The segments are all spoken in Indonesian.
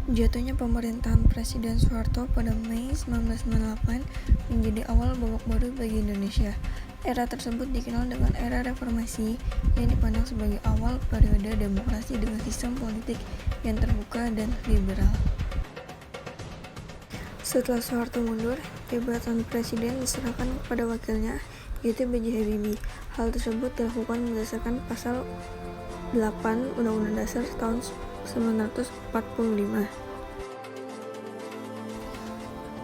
Jatuhnya pemerintahan Presiden Soeharto pada Mei 1998 menjadi awal babak baru bagi Indonesia. Era tersebut dikenal dengan era reformasi yang dipandang sebagai awal periode demokrasi dengan sistem politik yang terbuka dan liberal. Setelah Soeharto mundur, jabatan presiden diserahkan kepada wakilnya, yaitu B.J. Habibie. Hal tersebut dilakukan berdasarkan pasal 8 Undang-Undang Dasar tahun 1945.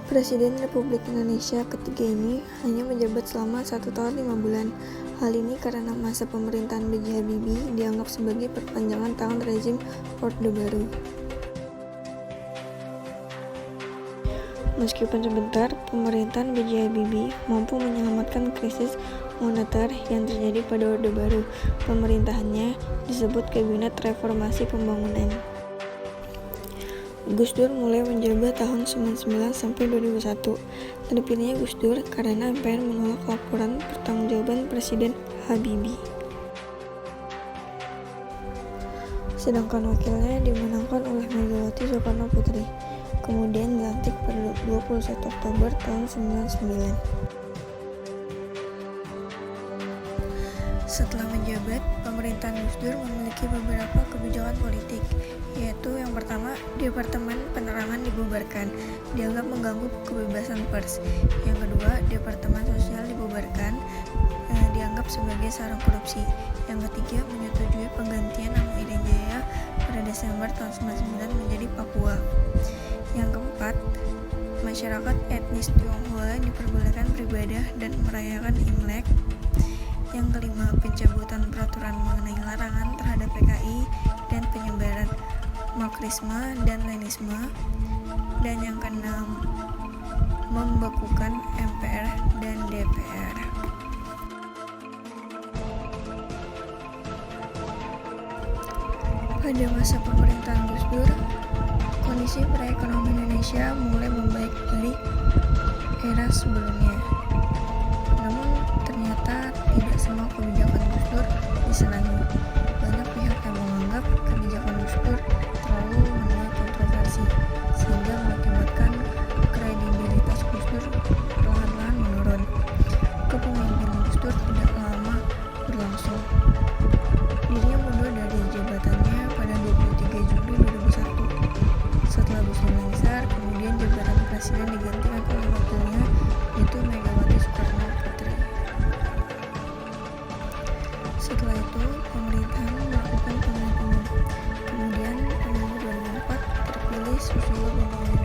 Presiden Republik Indonesia ketiga ini hanya menjabat selama 1 tahun 5 bulan. Hal ini karena masa pemerintahan B.J. Habibie dianggap sebagai perpanjangan tangan rezim Orde Baru. Meskipun sebentar, pemerintahan B.J. Habibie mampu menyelamatkan krisis moneter yang terjadi pada Orde Baru. Pemerintahannya disebut Kabinet Reformasi Pembangunan. Gus Dur mulai menjabat tahun 1999 sampai 2001. Terpilihnya Gus Dur karena MPR menolak laporan pertanggungjawaban Presiden Habibie. Sedangkan wakilnya dimenangkan oleh Megawati Soekarno Putri, kemudian dilantik pada 21 Oktober tahun 1999. Setelah menjabat, pemerintahan Gus Dur memiliki beberapa kebijakan politik, yaitu yang pertama, Departemen Penerangan dibubarkan, dianggap mengganggu kebebasan pers. Yang kedua, Departemen Sosial dibubarkan, dianggap sebagai sarang korupsi. Yang ketiga, menyetujui penggantian nama Irian Jaya pada Desember tahun 1999 menjadi Papua. Yang keempat, masyarakat etnis Tionghoa diperbolehkan beribadah dan merayakan Imlek. Yang kelima, pencabutan peraturan mengenai larangan terhadap PKI dan penyebaran Marxisme dan Leninisme. Dan yang keenam, membekukan MPR dan DPR. Pada masa pemerintahan Gus Dur, kondisi perekonomian Indonesia mulai membaik dari era sebelumnya. Namun ternyata tidak semua kebijakan Gus Dur disenangi. Banyak pihak yang menganggap kebijakan Gus Dur terlalu menuai kontroversi, sehingga mengakibatkan kredibilitas Gus Dur perlahan-lahan menurun. Kepemimpinan Gus Dur tidak lama berlangsung. Dirinya mundur dari jabatannya pada 23 Juli 2001. Setelah Gus Dur lengser, kemudian jabatan presiden digantikan oleh wakilnya, yaitu Megawati Soekarno Putri. Setelah itu, pemerintahan melakukan pemilihan umum. Kemudian pada 2004 terpilih Susilo Bambang Yudhoyono